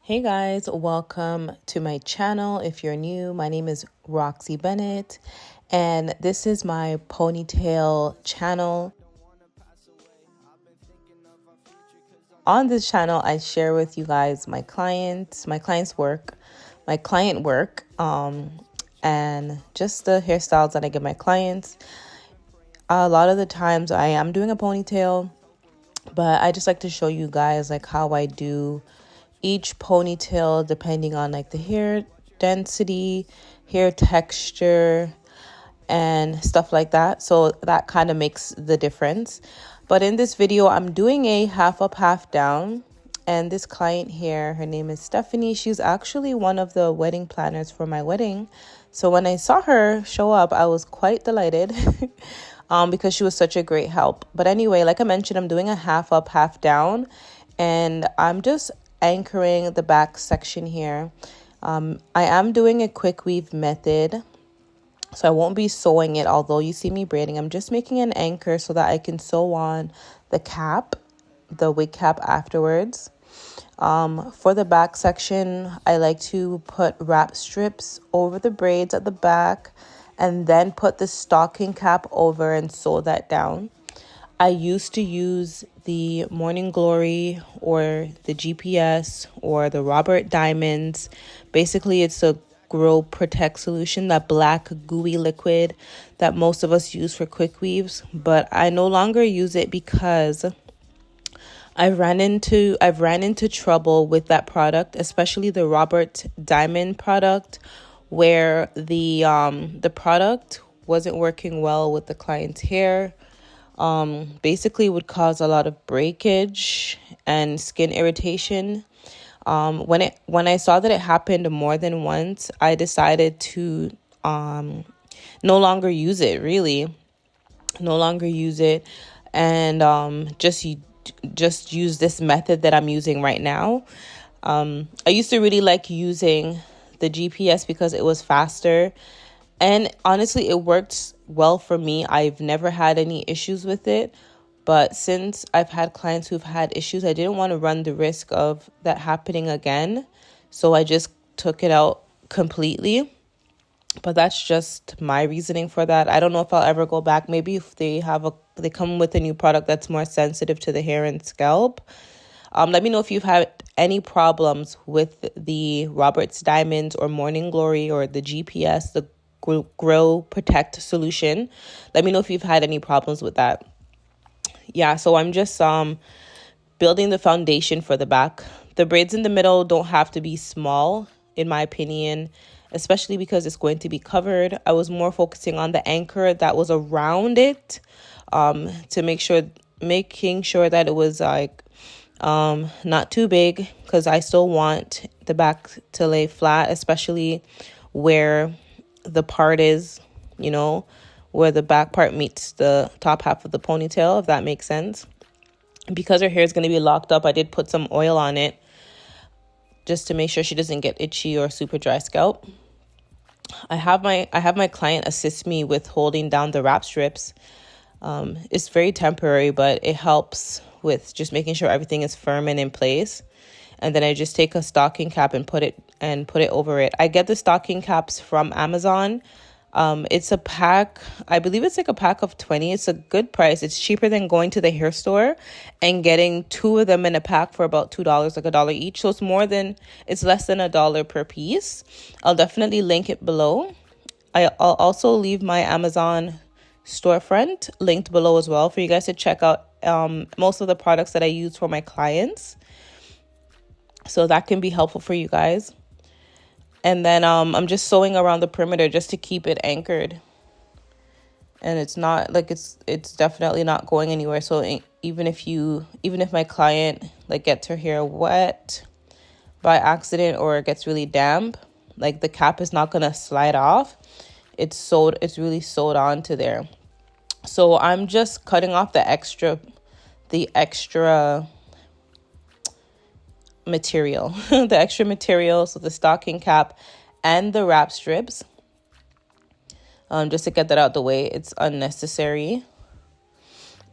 Hey guys, welcome to my channel. If you're new, my name is Roxy Bennett, and this is my ponytail channel. On this channel, I share with you guys my clients' work, my client work, and just the hairstyles that I give my clients. A lot of the times I am doing a ponytail, but I just like to show you guys like how I do each ponytail depending on like the hair density, hair texture, and stuff like that. So that kind of makes the difference. But in this video, I'm doing a half up, half down. And this client here, her name is Stephanie. She's actually one of the wedding planners for my wedding. So when I saw her show up, I was quite delighted because she was such a great help. But anyway, like I mentioned, I'm doing a half up, half down. And I'm just anchoring the back section here. I am doing a quick weave method, so I won't be sewing it, although you see me braiding. I'm just making an anchor so that I can sew on the cap, the wig cap afterwards. For the back section, I like to put wrap strips over the braids at the back and then put the stocking cap over and sew that down. I used to use the Morning Glory or the GPS or the Robert Diamonds. Basically, it's a Grow Protect solution, that black gooey liquid that most of us use for quick weaves. But I no longer use it because I've ran into trouble with that product, especially the Robert Diamond product, where the product wasn't working well with the client's hair. Basically would cause a lot of breakage and skin irritation. When I saw that it happened more than once, I decided to no longer use it, and just use this method that I'm using right now. I used to really like using the GPS because it was faster, and honestly, it worked well for me. I've never had any issues with it. But since I've had clients who've had issues, I didn't want to run the risk of that happening again. So I just took it out completely. But that's just my reasoning for that. I don't know if I'll ever go back. Maybe if they come with a new product that's more sensitive to the hair and scalp. Let me know if you've had any problems with the Robert's Diamonds or Morning Glory or the GPS, the Grow Protect solution. Let me know if you've had any problems with that. Yeah, so I'm just building the foundation for the back. The braids in the middle don't have to be small, in my opinion, especially because it's going to be covered. I was more focusing on the anchor that was around it, to making sure that it was like not too big, because I still want the back to lay flat, especially where the part is, where the back part meets the top half of the ponytail, if that makes sense. Because her hair is going to be locked up, I did put some oil on it just to make sure she doesn't get itchy or super dry scalp. I have my client assist me with holding down the wrap strips. It's very temporary, but it helps with just making sure everything is firm and in place. And then I just take a stocking cap and put it over it. I get the stocking caps from Amazon. It's a pack. I believe it's like a pack of 20. It's a good price. It's cheaper than going to the hair store and getting 2 of them in a pack for about $2, like $1 each. So it's less than $1 per piece. I'll definitely link it below. I'll also leave my Amazon storefront linked below as well for you guys to check out most of the products that I use for my clients. So that can be helpful for you guys. And then I'm just sewing around the perimeter just to keep it anchored. And it's not like it's definitely not going anywhere. So even if my client like gets her hair wet by accident or it gets really damp, like the cap is not gonna slide off. It's really sewed onto there. So I'm just cutting off the extra material, so the stocking cap and the wrap strips, just to get that out the way. It's unnecessary.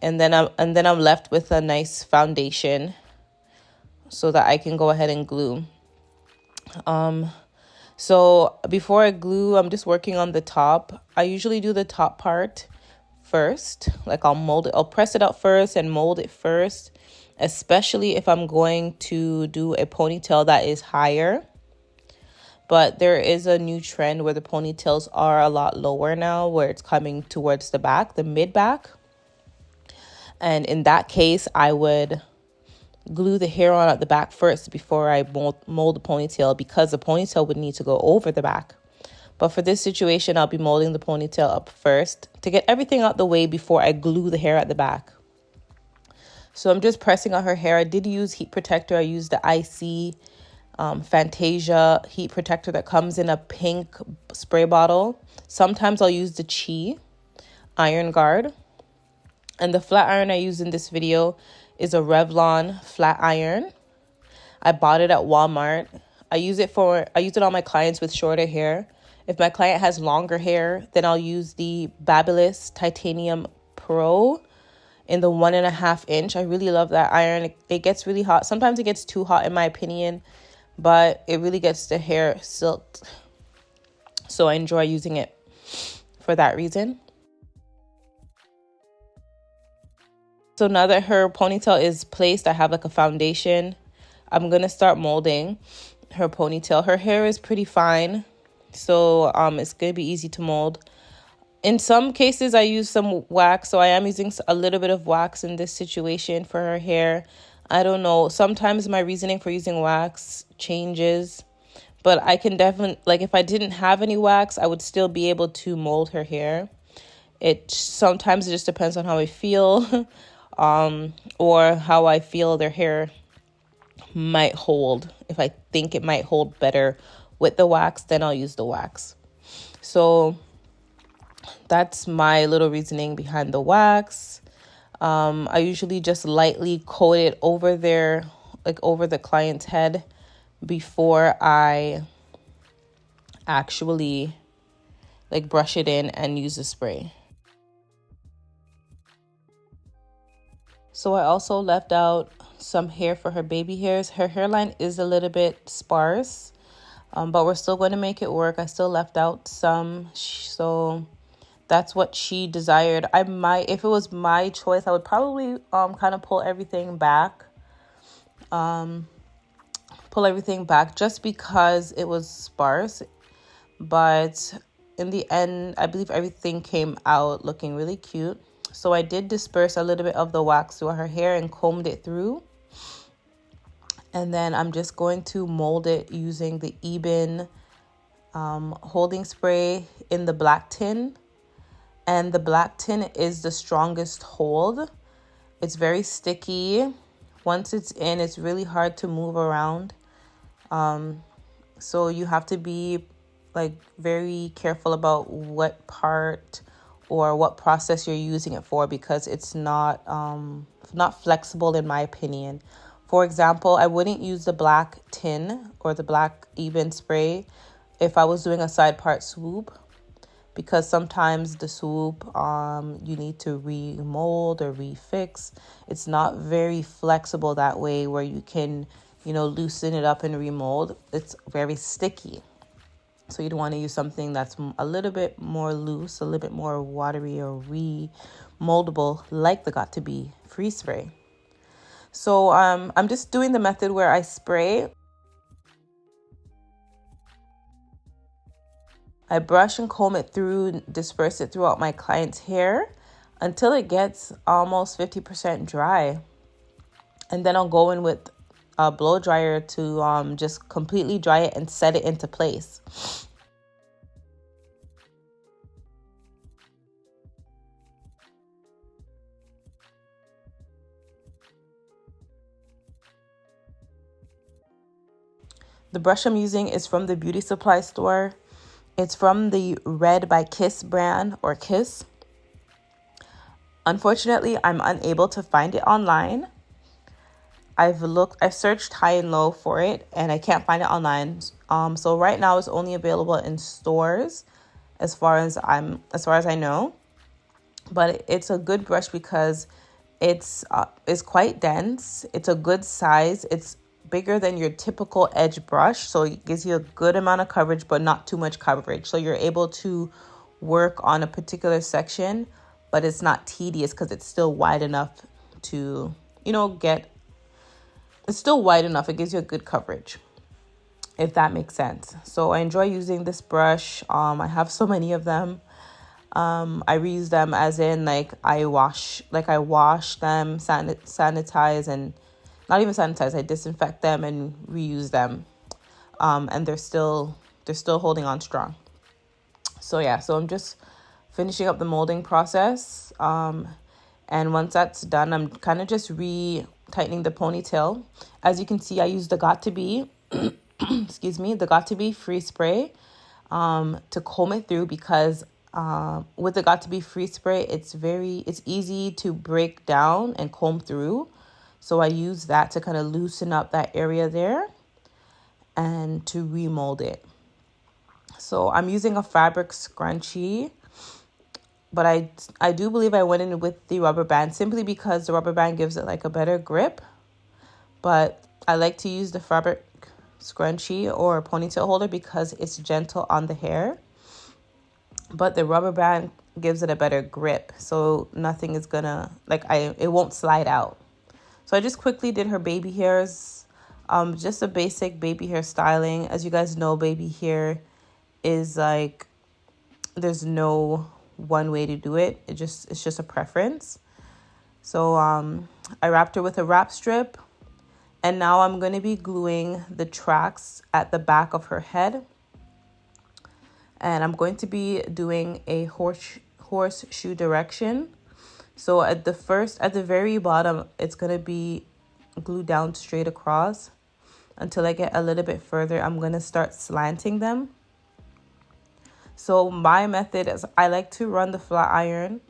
And then I'm left with a nice foundation so that I can go ahead and glue. So before I glue, I'm just working on the top. I usually do the top part first. Like I'll press it out first and mold it first, especially if I'm going to do a ponytail that is higher. But there is a new trend where the ponytails are a lot lower now, where it's coming towards the back, the mid back. And in that case, I would glue the hair on at the back first before I mold the ponytail, because the ponytail would need to go over the back. But for this situation, I'll be molding the ponytail up first to get everything out the way before I glue the hair at the back. So I'm just pressing on her hair. I did use heat protector. I used the IC Fantasia heat protector that comes in a pink spray bottle. Sometimes I'll use the Chi Iron Guard. And the flat iron I use in this video is a Revlon flat iron. I bought it at Walmart. I use it on my clients with shorter hair. If my client has longer hair, then I'll use the Babyliss Titanium Pro in the 1.5 inch. I really love that iron. It gets really hot. Sometimes it gets too hot in my opinion, but it really gets the hair silked. So I enjoy using it for that reason. So now that her ponytail is placed, I have like a foundation. I'm going to start molding her ponytail. Her hair is pretty fine, so it's going to be easy to mold. In some cases, I use some wax, so I am using a little bit of wax in this situation for her hair. I don't know. Sometimes my reasoning for using wax changes, but I can definitely, like if I didn't have any wax, I would still be able to mold her hair. Sometimes it just depends on how I feel. Or how I feel their hair might hold. If I think it might hold better with the wax, then I'll use the wax. So that's my little reasoning behind the wax. I usually just lightly coat it over over the client's head before I actually brush it in and use the spray. So I also left out some hair for her baby hairs. Her hairline is a little bit sparse, but we're still going to make it work. I still left out some, so that's what she desired. If it was my choice, I would probably kind of pull everything back just because it was sparse. But in the end, I believe everything came out looking really cute. So I did disperse a little bit of the wax through her hair and combed it through. And then I'm just going to mold it using the Eben holding spray in the black tin. And the black tin is the strongest hold. It's very sticky. Once it's in, it's really hard to move around. So you have to be very careful about what part or what process you're using it for, because it's not flexible in my opinion. For example, I wouldn't use the black tin or the black Eben spray if I was doing a side part swoop, because sometimes the swoop you need to remold or refix. It's not very flexible that way where you can loosen it up and remold. It's very sticky. So you'd want to use something that's a little bit more loose, a little bit more watery or remoldable, like the Got2b freeze spray. So I'm just doing the method where I spray. I brush and comb it through, disperse it throughout my client's hair until it gets almost 50% dry. And then I'll go in with a blow dryer to just completely dry it and set it into place. The brush I'm using is from the beauty supply store. It's from the Red by Kiss brand, or Kiss. Unfortunately, I'm unable to find it online. I've searched high and low for it, and I can't find it online. So right now it's only available in stores, as far as I know. But it's a good brush because it's quite dense. It's a good size. It's bigger than your typical edge brush. So it gives you a good amount of coverage, but not too much coverage. So you're able to work on a particular section, but it's not tedious because it's still wide enough to, it's still wide enough. It gives you a good coverage, if that makes sense. So I enjoy using this brush. I have so many of them. I reuse them as in I wash them, sanitize, and not even sanitize. I disinfect them and reuse them. And they're still holding on strong. So yeah, so I'm just finishing up the molding process. And once that's done, I'm kind of just tightening the ponytail. As you can see, I use the Got2b, excuse me, the Got2b free spray to comb it through, because with the Got2b free spray, it's easy to break down and comb through. So I use that to kind of loosen up that area there and to remold it. So I'm using a fabric scrunchie, but I do believe I went in with the rubber band simply because the rubber band gives it like a better grip. But I like to use the fabric scrunchie or ponytail holder because it's gentle on the hair. But the rubber band gives it a better grip, so nothing is gonna, it won't slide out. So I just quickly did her baby hairs, just a basic baby hair styling. As you guys know, baby hair is there's no one way to do it. It's just a preference. So I wrapped her with a wrap strip, and now I'm going to be gluing the tracks at the back of her head. And I'm going to be doing a horseshoe direction. So at the very bottom, it's going to be glued down straight across. Until I get a little bit further, I'm going to start slanting them. So my method is I like to run the flat iron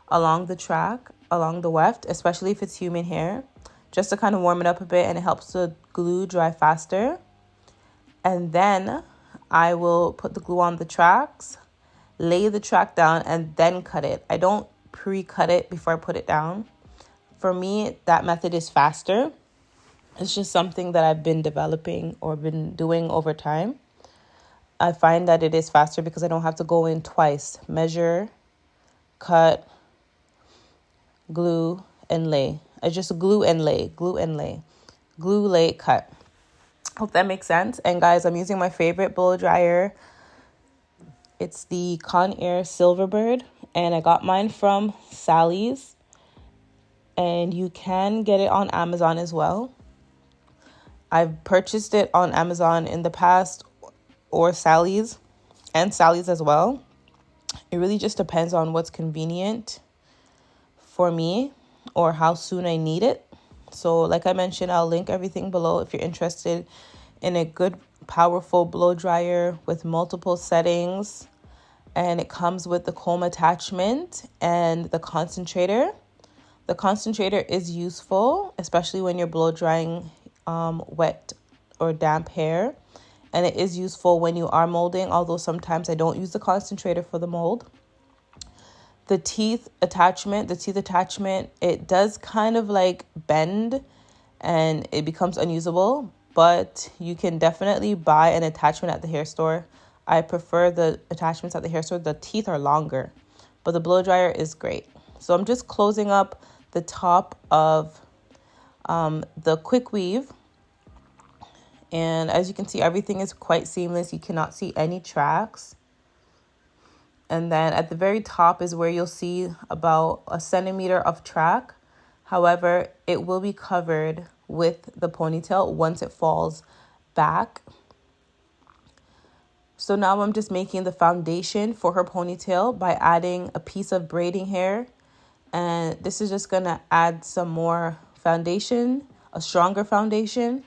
along the track, along the weft, especially if it's human hair, just to kind of warm it up a bit, and it helps the glue dry faster. And then I will put the glue on the tracks, lay the track down, and then cut it. I don't pre-cut it before I put it down. For me, that method is faster. It's just something that I've been developing or been doing over time. I find that it is faster because I don't have to go in twice. Measure, cut, glue, and lay. I just glue and lay, cut. Hope that makes sense. And guys, I'm using my favorite blow dryer. It's the Conair Silverbird, and I got mine from Sally's. And you can get it on Amazon as well. I've purchased it on Amazon in the past, or Sally's, and Sally's as well. It really just depends on what's convenient for me or how soon I need it. So like I mentioned, I'll link everything below if you're interested in a good, powerful blow dryer with multiple settings. And it comes with the comb attachment and the concentrator. The concentrator is useful, especially when you're blow drying wet or damp hair. And it is useful when you are molding, although sometimes I don't use the concentrator for the mold. The teeth attachment, it does kind of bend and it becomes unusable, but you can definitely buy an attachment at the hair store. I prefer the attachments at the hair store. The teeth are longer, but the blow dryer is great. So I'm just closing up the top of the quick weave. And as you can see, everything is quite seamless. You cannot see any tracks. And then at the very top is where you'll see about a centimeter of track. However, it will be covered with the ponytail once it falls back. So now I'm just making the foundation for her ponytail by adding a piece of braiding hair. And this is just going to add some more foundation, a stronger foundation,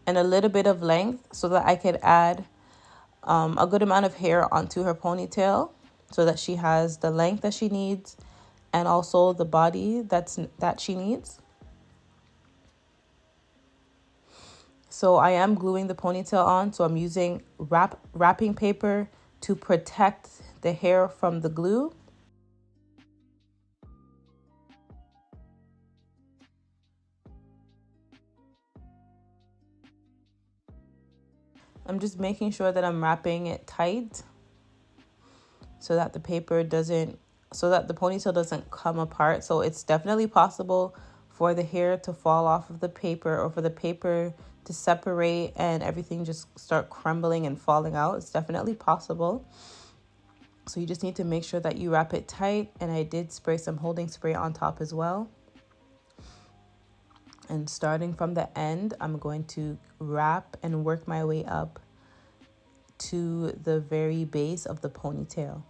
and a little bit of length so that I could add a good amount of hair onto her ponytail so that she has the length that she needs and also the body that she needs. So I am gluing the ponytail on. So I'm using wrapping paper to protect the hair from the glue. I'm just making sure that I'm wrapping it tight so that the ponytail doesn't come apart. So it's definitely possible for the hair to fall off of the paper, or for the paper to separate and everything just start crumbling and falling out. It's definitely possible. So you just need to make sure that you wrap it tight. And I did spray some holding spray on top as well. And starting from the end, I'm going to wrap and work my way up to the very base of the ponytail.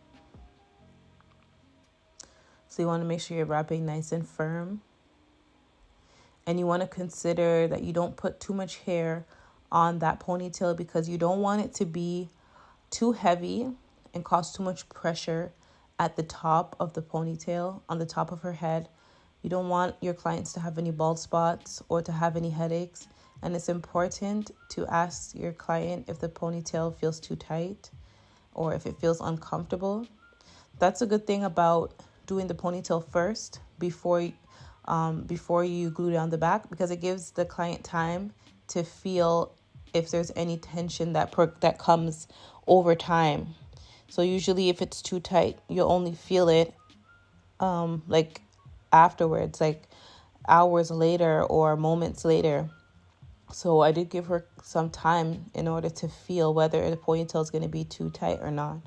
So you want to make sure you're wrapping nice and firm. And you want to consider that you don't put too much hair on that ponytail, because you don't want it to be too heavy and cause too much pressure at the top of the ponytail, on the top of her head. You don't want your clients to have any bald spots or to have any headaches. And it's important to ask your client if the ponytail feels too tight or if it feels uncomfortable. That's a good thing about doing the ponytail first before you glue down the back, because it gives the client time to feel if there's any tension that comes over time. So usually if it's too tight, you'll only feel it like afterwards, like hours later or moments later. So I did give her some time in order to feel whether the ponytail is going to be too tight or not.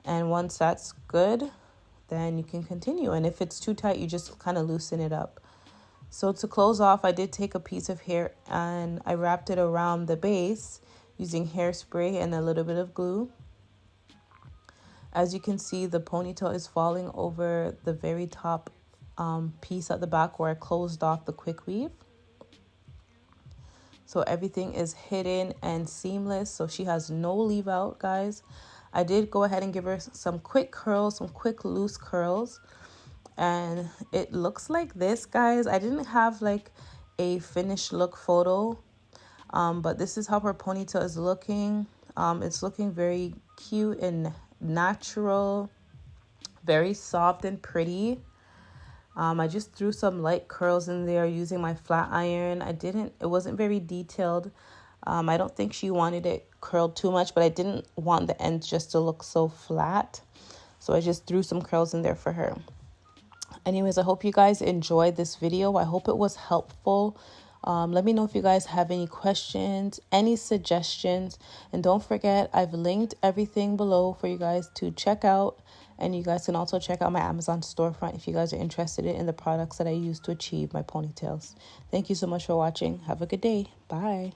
And once that's good, then you can continue. And if it's too tight, you just kind of loosen it up. So to close off, I did take a piece of hair and I wrapped it around the base using hairspray and a little bit of glue. As you can see, the ponytail is falling over the very top piece at the back where I closed off the quick weave. So everything is hidden and seamless. So she has no leave out, guys. I did go ahead and give her some quick curls, some quick loose curls. And it looks like this, guys. I didn't have like a finished look photo, but this is how her ponytail is looking. It's looking very cute and natural, very soft and pretty. I just threw some light curls in there using my flat iron. It wasn't very detailed. I don't think she wanted it curled too much, but I didn't want the ends just to look so flat. So I just threw some curls in there for her. Anyways, I hope you guys enjoyed this video. I hope it was helpful. Let me know if you guys have any questions, any suggestions. And don't forget, I've linked everything below for you guys to check out. And you guys can also check out my Amazon storefront if you guys are interested in the products that I use to achieve my ponytails. Thank you so much for watching. Have a good day. Bye.